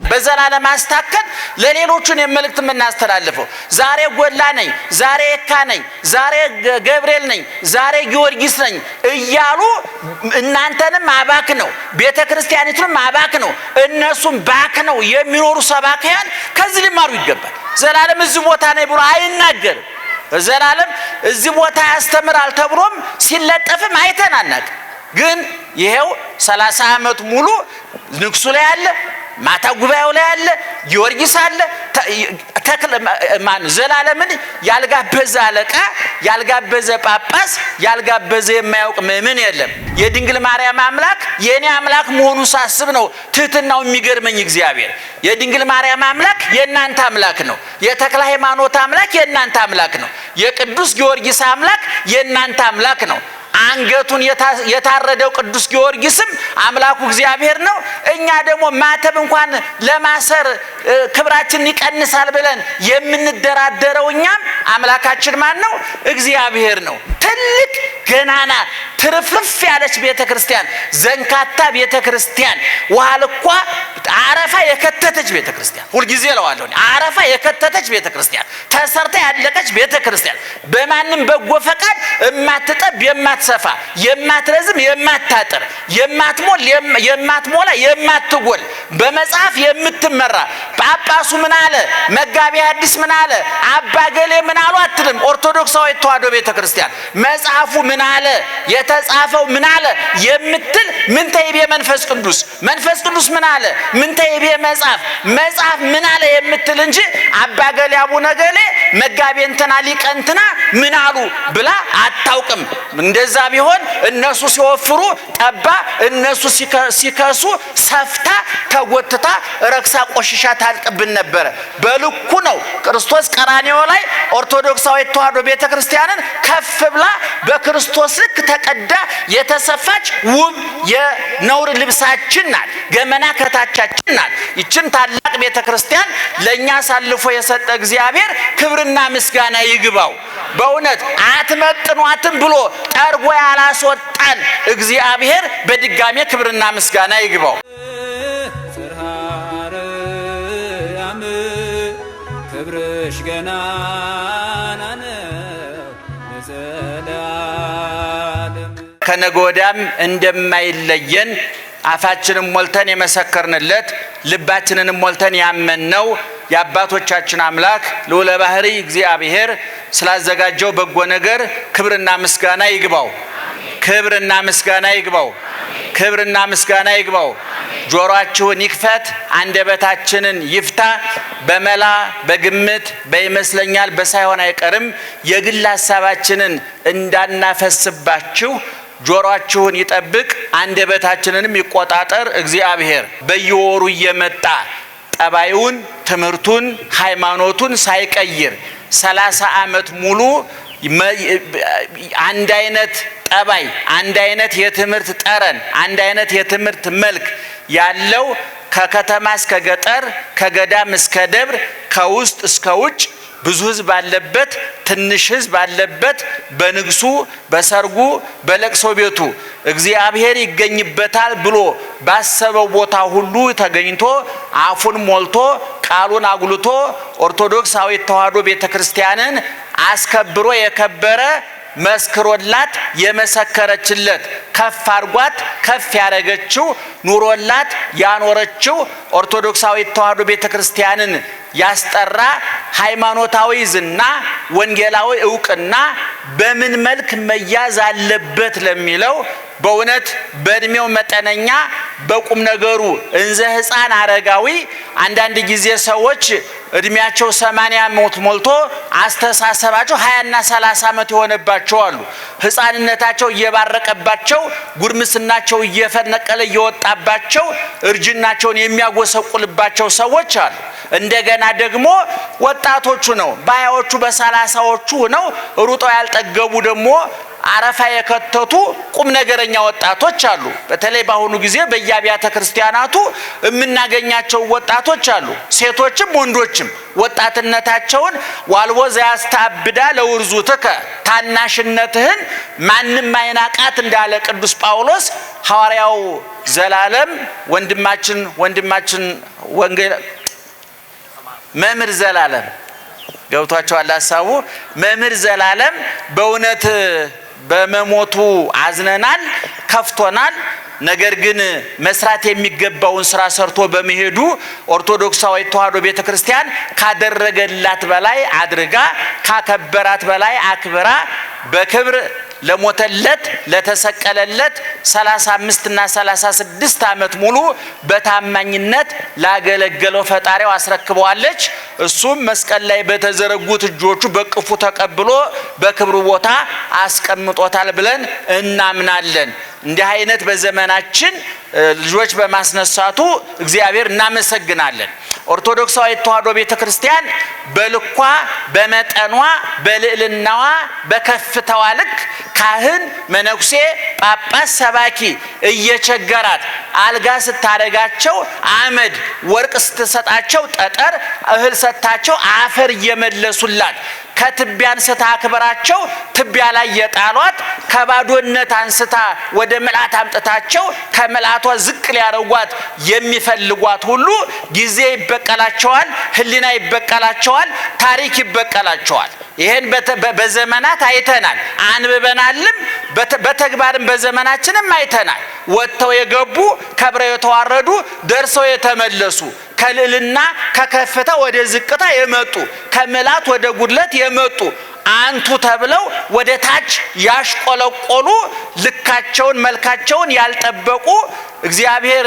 በዘላለም ማስተካከል ለሌሎቹን የመልእክት የምናስተላልፈው ዛሬ ጎላ ነኝ፣ ዛሬ የካ ነኝ፣ ዛሬ ገብርኤል ነኝ፣ ዛሬ ጊዮርጊስ ነኝ እያሉ እናንተንም አባክ ነው ቤተክርስቲያኒቱንም አባክ ነው እነሱም ባክ ነው የሚኖሩ ሰባክያን ከዚህ ሊማሩ ይገባል። ዘላለም እዚህ ቦታ ነኝ ብሎ አይናገርም። ዘላለም እዚህ ቦታ ያስተምራል ተብሎም ሲለጠፍም አይተናናቅ። ግን ይሄው 30 ዓመት ሙሉ ንግሱ ላይ አለ፣ ማታ ጉባኤው ላይ አለ፣ ጊዮርጊስ አለ። ተክለ ማን ዘላለምን ያልጋበዘ አለቃ፣ ያልጋበዘ ጳጳስ፣ ያልጋበዘ የማያውቅ ምእመን የለም። የድንግል ማርያም አምላክ የኔ አምላክ መሆኑን ሳስብ ነው ትህትናው የሚገርመኝ። እግዚአብሔር የድንግል ማርያም አምላክ የእናንተ አምላክ ነው። የተክለ ሃይማኖት አምላክ የእናንተ አምላክ ነው። የቅዱስ ጊዮርጊስ አምላክ የእናንተ አምላክ ነው። አንገቱን የታረደው ቅዱስ ጊዮርጊስም አምላኩ እግዚአብሔር ነው። እኛ ደግሞ ማተብ እንኳን ለማሰር ክብራችን ይቀንሳል ብለን የምንደራደረው እኛም አምላካችን ማን ነው? እግዚአብሔር ነው። ትልቅ ገናና ትርፍርፍ ያለች ቤተክርስቲያን፣ ዘንካታ ቤተክርስቲያን፣ ውሃ ልኳ አረፋ የከተተች ቤተክርስቲያን፣ ሁልጊዜ እለዋለሁ አረፋ የከተተች ቤተክርስቲያን፣ ተሰርታ ያለቀች ቤተክርስቲያን፣ በማንም በጎ ፈቃድ የማትጠብ የማትሰፋ የማትረዝም የማታጥር የማትሞል የማትሞላ የማትጎል በመጽሐፍ የምትመራ ጳጳሱ ምን አለ፣ መጋቢ ሐዲስ ምን አለ፣ አባ ገሌ ምን አሉ አትልም። ኦርቶዶክሳዊ ተዋሕዶ ቤተክርስቲያን መጽሐፉ ምን አለ፣ የተጻፈው ምን አለ የምትል ምን ተይቤ መንፈስ ቅዱስ ምን አለ፣ ምን ተይቤ መጽሐፍ ምን አለ የምትል እንጂ አባ ገሌ አቡነ ገሌ መጋቢ እንትና ሊቀ እንትና ምን አሉ ብላ አታውቅም። እንደዛ ቢሆን እነሱ ሲወፍሩ ጠባ፣ እነሱ ሲከሱ ሰፍታ ተጎትታ ረክሳ ቆሽሻ ታልቅብን ነበረ። በልኩ ነው ክርስቶስ ቀራንዮ ላይ ኦርቶዶክሳዊ ተዋሕዶ ቤተክርስቲያንን ከፍ ብላ በክርስቶስ ልክ ተቀዳ የተሰፋች ውብ የነውር ልብሳችን ናት፣ ገመና ከታቻችን ናት። ይችን ታላቅ ቤተክርስቲያን ለኛ አሳልፎ የሰጠ እግዚአብሔር ክብርና ምስጋና ይግባው። በእውነት አትመጥኗትም ብሎ ጠርጎ ያላስወጣን እግዚአብሔር በድጋሜ ክብርና ምስጋና ይግባው። ክብርሽ ገናና ነው ለዘላለም። ከነገ ወዲያም እንደማይለየን አፋችንን ሞልተን የመሰከርንለት ልባችንን ሞልተን ያመንነው የአባቶቻችን አምላክ ልዑለ ባሕርይ እግዚአብሔር ስላዘጋጀው በጎ ነገር ክብርና ምስጋና ይግባው። ክብርና ምስጋና ይግባው። ክብርና ምስጋና ይግባው። ጆሮአችሁን ይክፈት፣ አንደበታችንን ይፍታ። በመላ በግምት በይመስለኛል በሳይሆን አይቀርም የግል ሐሳባችንን እንዳናፈስባችሁ ጆሮአችሁን ይጠብቅ፣ አንደበታችንንም ይቆጣጠር። እግዚአብሔር በየወሩ እየመጣ ጠባዩን፣ ትምህርቱን፣ ሃይማኖቱን ሳይቀይር 30 ዓመት ሙሉ አንድ አይነት ጠባይ፣ አንድ አይነት የትምህርት ጠረን፣ አንድ አይነት የትምህርት መልክ ያለው ከከተማ እስከ ገጠር፣ ከገዳም እስከ ደብር፣ ከውስጥ እስከ ውጭ ብዙ ሕዝብ አለበት፣ ትንሽ ሕዝብ አለበት። በንግሱ፣ በሰርጉ፣ በለቅሶ ቤቱ እግዚአብሔር ይገኝበታል ብሎ ባሰበው ቦታ ሁሉ ተገኝቶ አፉን ሞልቶ ቃሉን አጉልቶ ኦርቶዶክሳዊ ተዋሕዶ ቤተክርስቲያንን አስከብሮ የከበረ መስክሮላት የመሰከረችለት ከፍ አርጓት ከፍ ያረገችው ኑሮላት ያኖረችው ኦርቶዶክሳዊ ተዋሕዶ ቤተክርስቲያንን ያስጠራ ሃይማኖታዊ ዝና ወንጌላዊ ዕውቅና በምን መልክ መያዝ አለበት ለሚለው በእውነት በእድሜው መጠነኛ በቁም ነገሩ እንዘ ሕፃን አረጋዊ አንዳንድ ጊዜ ሰዎች እድሜያቸው 80 ዓመት ሞልቶ አስተሳሰባቸው 20 እና 30 ዓመት የሆነባቸው አሉ። ሕፃንነታቸው እየባረቀባቸው ጉርምስናቸው እየፈነቀለ እየወጣባቸው እርጅናቸውን የሚያጎሰቁልባቸው ሰዎች አሉ። እንደገና ደግሞ ወጣቶቹ ነው በሃያዎቹ በ30ዎቹ ነው ሩጠው ያልጠገቡ ደግሞ አረፋ የከተቱ ቁም ነገረኛ ወጣቶች አሉ። በተለይ በአሁኑ ጊዜ በየአብያተ ክርስቲያናቱ የምናገኛቸው ወጣቶች አሉ። ሴቶችም ወንዶችም ወጣትነታቸውን ዋልቦ ዘያስታብዳ ለውርዙትከ ታናሽነትህን ማንም አይናቃት እንዳለ ቅዱስ ጳውሎስ ሐዋርያው ዘላለም ወንድማችን ወንጌል መምህር ዘላለም ገብቷቸዋል ሐሳቡ። መምህር ዘላለም በእውነት በመሞቱ አዝነናል፣ ከፍቶናል። ነገር ግን መስራት የሚገባውን ስራ ሰርቶ በመሄዱ ኦርቶዶክሳዊት ተዋሕዶ ቤተክርስቲያን ካደረገላት በላይ አድርጋ ካከበራት በላይ አክብራ በክብር ለሞተለት ለተሰቀለለት 35 እና 36 ዓመት ሙሉ በታማኝነት ላገለገለው ፈጣሪው አስረክበዋለች። እሱም መስቀል ላይ በተዘረጉት እጆቹ በቅፉ ተቀብሎ በክብሩ ቦታ አስቀምጦታል ብለን እናምናለን። እንዲህ አይነት በዘመናችን ልጆች በማስነሳቱ እግዚአብሔር እናመሰግናለን። ኦርቶዶክሳዊት ተዋሕዶ ቤተክርስቲያን በልኳ በመጠኗ በልዕልናዋ በከፍታዋ ልክ ካህን፣ መነኩሴ፣ ጳጳስ፣ ሰባኪ እየቸገራት አልጋ ስታደርጋቸው አመድ፣ ወርቅ ስትሰጣቸው ጠጠር፣ እህል ሰጥታቸው አፈር እየመለሱላት ከትቢያ አንስታ አክብራቸው ትቢያ ላይ የጣሏት ከባዶነት አንስታ ወደ ምልአት አምጥታቸው ከምልአቷ ዝቅ ሊያደርጓት የሚፈልጓት ሁሉ ጊዜ ይበቀላቸዋል፣ ሕሊና ይበቀላቸዋል፣ ታሪክ ይበቀላቸዋል። ይሄን በዘመናት አይተናል፣ አንብበናልም፣ በተግባርም በዘመናችንም አይተናል። ወጥተው የገቡ ከብረው የተዋረዱ ደርሰው የተመለሱ ከልዕልና ከከፍታ ወደ ዝቅታ የመጡ ከምልአት ወደ ጉድለት የመጡ አንቱ ተብለው ወደ ታች ያሽቆለቆሉ ልካቸውን መልካቸውን ያልጠበቁ እግዚአብሔር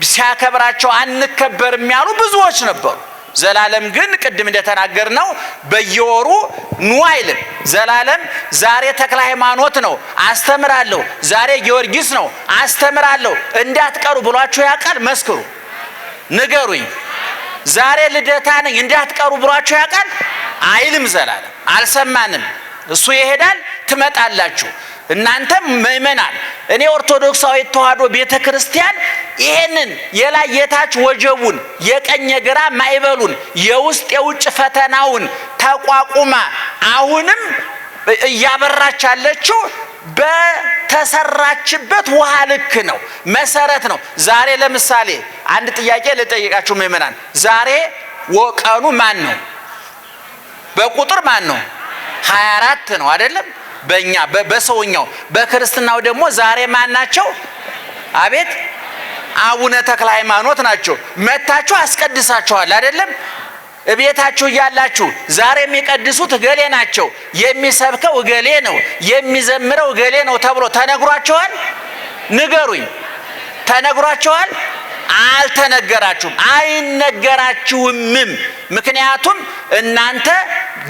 ሲያከብራቸው አንከበርም ያሉ ብዙዎች ነበሩ። ዘላለም ግን ቅድም እንደተናገርነው በየወሩ ኑ አይልም። ዘላለም ዛሬ ተክለ ሃይማኖት ነው አስተምራለሁ፣ ዛሬ ጊዮርጊስ ነው አስተምራለሁ እንዳትቀሩ ብሏችሁ ያውቃል? መስክሩ፣ ንገሩኝ። ዛሬ ልደታ ነኝ እንዳትቀሩ ብሏችሁ ያውቃል? አይልም። ዘላለም አልሰማንም። እሱ ይሄዳል፣ ትመጣላችሁ። እናንተም ምእመናን፣ እኔ ኦርቶዶክሳዊት ተዋሕዶ ቤተክርስቲያን ይሄንን የላይ የታች ወጀቡን የቀኝ ግራ ማይበሉን የውስጥ የውጭ ፈተናውን ተቋቁማ አሁንም እያበራች ያለችው በተሰራችበት ውሃ ልክ ነው፣ መሰረት ነው። ዛሬ ለምሳሌ አንድ ጥያቄ ልጠይቃችሁ ምእመናን፣ ዛሬ ቀኑ ማን ነው? በቁጥር ማን ነው? 24 ነው አይደለም? በእኛ በሰውኛው። በክርስትናው ደግሞ ዛሬ ማን ናቸው? አቤት አቡነ ተክለ ሃይማኖት ናቸው። መታችሁ አስቀድሳችኋል አይደለም? እቤታችሁ እያላችሁ ዛሬ የሚቀድሱት እገሌ ናቸው፣ የሚሰብከው እገሌ ነው፣ የሚዘምረው እገሌ ነው ተብሎ ተነግሯቸዋል? ንገሩኝ። ተነግሯቸዋል? አልተነገራችሁም፣ አይነገራችሁምም። ምክንያቱም እናንተ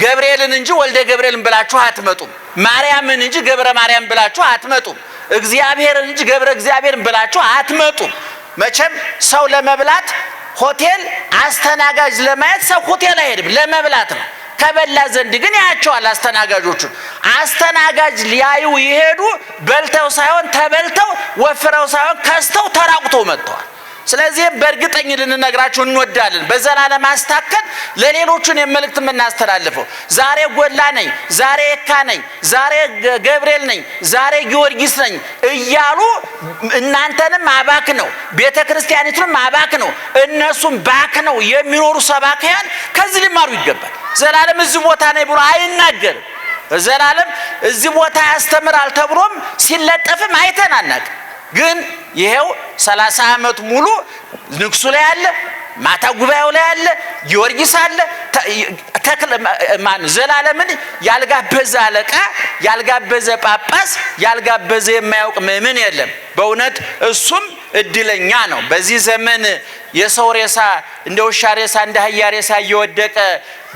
ገብርኤልን እንጂ ወልደ ገብርኤልን ብላችሁ አትመጡም። ማርያምን እንጂ ገብረ ማርያም ብላችሁ አትመጡም። እግዚአብሔርን እንጂ ገብረ እግዚአብሔርን ብላችሁ አትመጡም። መቼም ሰው ለመብላት ሆቴል አስተናጋጅ ለማየት ሰው ሆቴል አይሄድም፣ ለመብላት ነው። ከበላ ዘንድ ግን ያያቸዋል አስተናጋጆቹን። አስተናጋጅ ሊያዩ ይሄዱ በልተው ሳይሆን ተበልተው፣ ወፍረው ሳይሆን ከስተው ተራቁተው መጥተዋል። ስለዚህ በእርግጠኝ ልንነግራችሁ እንወዳለን። በዘላለም አስታከን ለሌሎቹን የመልእክት የምናስተላልፈው ዛሬ ጎላ ነኝ፣ ዛሬ የካ ነኝ፣ ዛሬ ገብርኤል ነኝ፣ ዛሬ ጊዮርጊስ ነኝ እያሉ እናንተንም አባክ ነው፣ ቤተ ክርስቲያኒቱንም አባክ ነው፣ እነሱም ባክ ነው የሚኖሩ ሰባክያን ከዚህ ሊማሩ ይገባል። ዘላለም እዚህ ቦታ ነኝ ብሎ አይናገርም። ዘላለም እዚህ ቦታ ያስተምራል ተብሎም ሲለጠፍም አይተናናቅ። ግን ይሄው 30 ዓመት ሙሉ ንግሱ ላይ አለ፣ ማታ ጉባኤው ላይ አለ፣ ጊዮርጊስ አለ። ተክለ ማን ዘላለምን ያልጋበዘ አለቃ፣ ያልጋበዘ ጳጳስ፣ ያልጋበዘ የማያውቅ ምእመን የለም። በእውነት እሱም እድለኛ ነው። በዚህ ዘመን የሰው ሬሳ እንደ ውሻ ሬሳ እንደ አህያ ሬሳ እየወደቀ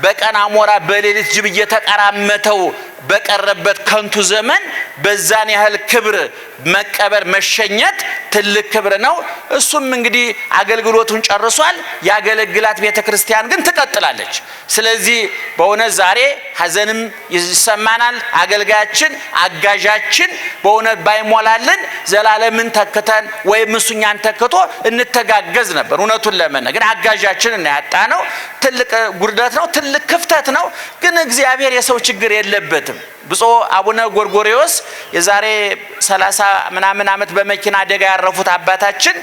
በቀን አሞራ በሌሊት ጅብ እየተቀራመተው በቀረበት ከንቱ ዘመን በዛን ያህል ክብር መቀበር መሸኘት ትልቅ ክብር ነው። እሱም እንግዲህ አገልግሎቱን ጨርሷል። ያገለግላት ቤተክርስቲያን ግን ትቀጥላለች። ስለዚህ በእውነት ዛሬ ሐዘንም ይሰማናል። አገልጋያችን አጋዣችን በእውነት ባይሞላልን ዘላለምን ተክተን ወይም እሱኛን ተክቶ እንተጋገዝ ነበር። እውነቱን ለመናገር አጋዣችን እና ያጣነው ትልቅ ጉድለት ነው፣ ትልቅ ክፍተት ነው። ግን እግዚአብሔር የሰው ችግር የለበትም። ብፁዕ አቡነ ጎርጎርዮስ የዛሬ 30 ምናምን ዓመት በመኪና አደጋ ያረፉት አባታችን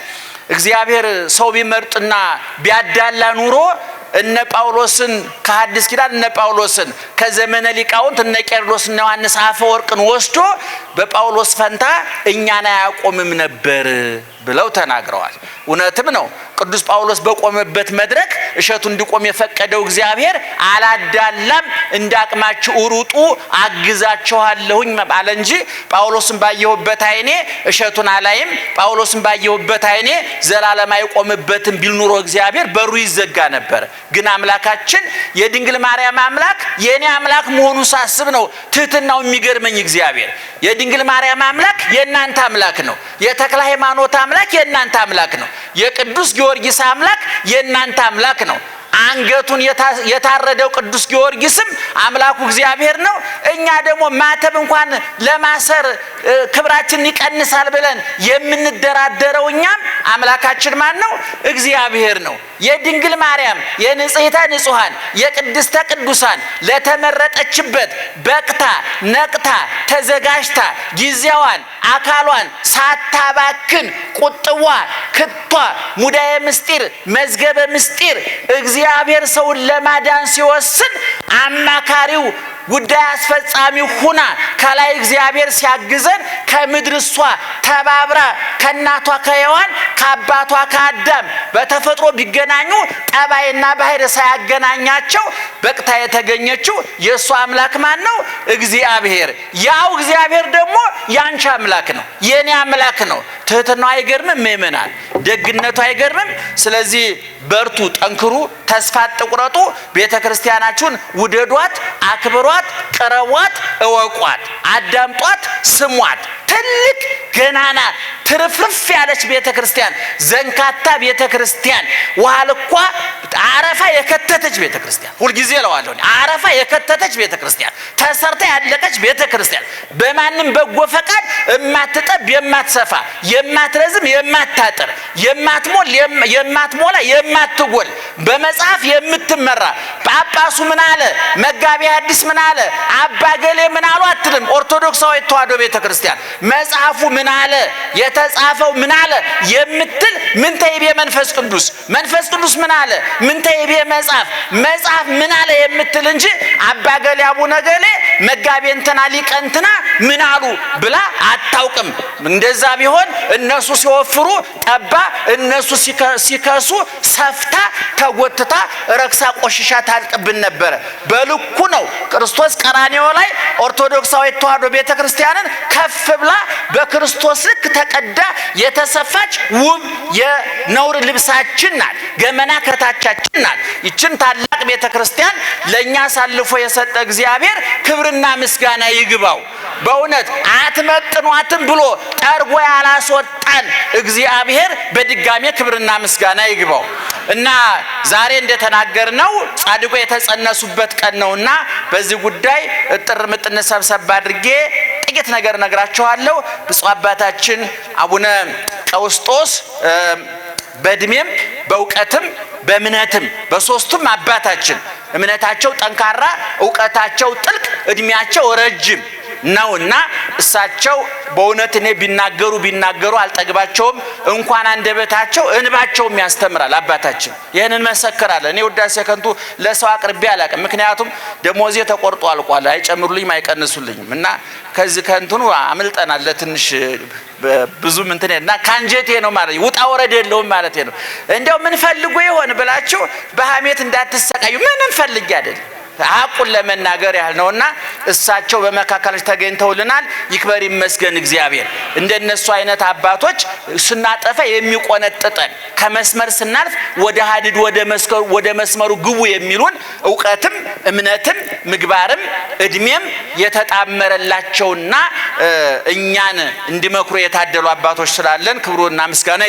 እግዚአብሔር ሰው ቢመርጥና ቢያዳላ ኑሮ እነ ጳውሎስን ከሐዲስ ኪዳን እነ ጳውሎስን ከዘመነ ሊቃውንት እነ ቄርሎስና ዮሐንስ አፈወርቅን ወስዶ በጳውሎስ ፈንታ እኛን አያቆምም ነበር ብለው ተናግረዋል። እውነትም ነው። ቅዱስ ጳውሎስ በቆመበት መድረክ እሸቱ እንዲቆም የፈቀደው እግዚአብሔር አላዳላም፣ እንዳቅማችሁ ሩጡ አግዛችኋለሁኝ አለ እንጂ ጳውሎስን ባየሁበት አይኔ እሸቱን አላይም፣ ጳውሎስን ባየሁበት አይኔ ዘላለም አይቆምበትም ቢል ኑሮ እግዚአብሔር በሩ ይዘጋ ነበር። ግን አምላካችን የድንግል ማርያም አምላክ የኔ አምላክ መሆኑን ሳስብ ነው ትህትናው የሚገርመኝ። እግዚአብሔር የድንግል ማርያም አምላክ የእናንተ አምላክ ነው። የተክለ ሃይማኖት አምላክ የእናንተ አምላክ ነው። የቅዱስ ጊዮርጊስ አምላክ የእናንተ አምላክ ነው። አንገቱን የታረደው ቅዱስ ጊዮርጊስም አምላኩ እግዚአብሔር ነው። እኛ ደግሞ ማተብ እንኳን ለማሰር ክብራችን ይቀንሳል ብለን የምንደራደረው እኛም አምላካችን ማን ነው? እግዚአብሔር ነው። የድንግል ማርያም የንጽሕተ ንጹሐን የቅድስተ ቅዱሳን ለተመረጠችበት በቅታ ነቅታ ተዘጋጅታ ጊዜዋን አካሏን ሳታባክን ቁጥዋ ክቷ ሙዳየ ምስጢር መዝገበ ምስጢር እግዚአብሔር ሰውን ለማዳን ሲወስን አማካሪው ጉዳይ አስፈጻሚው ሁና ከላይ እግዚአብሔር ሲያግዘን ከምድር እሷ ተባብራ ከእናቷ ከሔዋን ከአባቷ ከአዳም በተፈጥሮ ቢገናኙ ጠባይና ባህር ሳያገናኛቸው በቅታ የተገኘችው የእሷ አምላክ ማን ነው? እግዚአብሔር። ያው እግዚአብሔር ደግሞ ያንቺ አምላክ ነው፣ የኔ አምላክ ነው። ትህትናው አይገርምም? ምእመናን ደግነቱ አይገርምም? ስለዚህ በርቱ፣ ጠንክሩ፣ ተስፋ አትቁረጡ። ቤተ ክርስቲያናችሁን ውደዷት፣ አክብሯት፣ ቅረቧት፣ እወቋት፣ አዳምጧት፣ ስሟት። ትልቅ ገናና ትርፍርፍ ያለች ቤተ ክርስቲያን፣ ዘንካታ ቤተ ክርስቲያን፣ ውሃ ልኳ አረፋ የከተተች ቤተ ክርስቲያን፣ ሁልጊዜ እለዋለሁ አረፋ የከተተች ቤተ ክርስቲያን፣ ተሰርታ ያለቀች ቤተ ክርስቲያን፣ በማንም በጎ ፈቃድ የማትጠብ የማትሰፋ የማትረዝም የማታጥር የማትሞላ የማትጎል በመጽሐፍ የምትመራ ጳጳሱ ምን አለ፣ መጋቢ ሐዲስ ምን አለ፣ አባ ገሌ ምን አሉ አትልም። ኦርቶዶክሳዊ ተዋሕዶ ቤተ ክርስቲያን መጽሐፉ ምን አለ፣ የተጻፈው ምን አለ የምትል ምን ተይቤ መንፈስ ቅዱስ ምን አለ፣ ምን ተይቤ መጽሐፍ ምን አለ የምትል እንጂ አባ ገሌ አቡነ ገሌ መጋቢ እንትና ሊቀ እንትና ምን አሉ ብላ አታውቅም። እንደዛ ቢሆን እነሱ ሲወፍሩ ጠባ፣ እነሱ ሲከሱ ሰፍታ ተጎትታ ረክሳ ቆሽሻ ታልቅብን ነበረ። በልኩ ነው ክርስቶስ ቀራንዮ ላይ ኦርቶዶክሳዊ ተዋሕዶ ቤተ ክርስቲያንን ከፍ ብላ በክርስቶስ ልክ ተቀዳ የተሰፋች ውብ የነውር ልብሳችን ናት። ገመና ከታቻችን ናት። ይችን ታላቅ ቤተ ክርስቲያን ለኛ አሳልፎ የሰጠ እግዚአብሔር ክብርና ምስጋና ይግባው። በእውነት አትመጥኗትም ብሎ ጠርጎ ያላስወጣን እግዚአብሔር በድጋሜ ክብርና ምስጋና ይግባው እና ዛሬ እንደተናገርነው ጻድቁ የተጸነሱበት ቀን ነውና በዚህ ጉዳይ እጥር ምጥን ሰብሰብ አድርጌ ጥቂት ነገር ነግራችኋለሁ። ብፁዕ አባታችን አቡነ ቀውስጦስ በእድሜም በእውቀትም በእምነትም በሶስቱም አባታችን እምነታቸው ጠንካራ፣ እውቀታቸው ጥልቅ፣ እድሜያቸው ረጅም ነውና እሳቸው በእውነት እኔ ቢናገሩ አልጠግባቸውም። እንኳን አንደበታቸው እንባቸውም ያስተምራል። አባታችን ይሄንን መሰከራለሁ። እኔ ውዳሴ ከንቱ ለሰው አቅርቤ አላውቅም። ምክንያቱም ደሞዜ ተቆርጦ አልቋል። አይጨምሩልኝም አይቀንሱልኝም እና ከዚህ ከንቱኑ አምልጠናል። ለትንሽ ብዙ ምንተና ካንጀቴ ነው ማለት ውጣ ወረድ የለውም ማለት ነው። እንደው ምን ፈልጉ ይሆን ብላችሁ በሐሜት እንዳትሰቃዩ። ምንም ፈልጌ አይደል ሐቁን ለመናገር ያህል ነውና እሳቸው በመካከላችን ተገኝተውልናል። ይክበር ይመስገን እግዚአብሔር። እንደነሱ አይነት አባቶች ስናጠፋ የሚቆነጥጠን ከመስመር ስናልፍ ወደ ሀዲድ ወደ መስመሩ ግቡ የሚሉን እውቀትም እምነትም ምግባርም እድሜም የተጣመረላቸውና እኛን እንዲመክሩ የታደሉ አባቶች ስላለን ክብሩና ምስጋና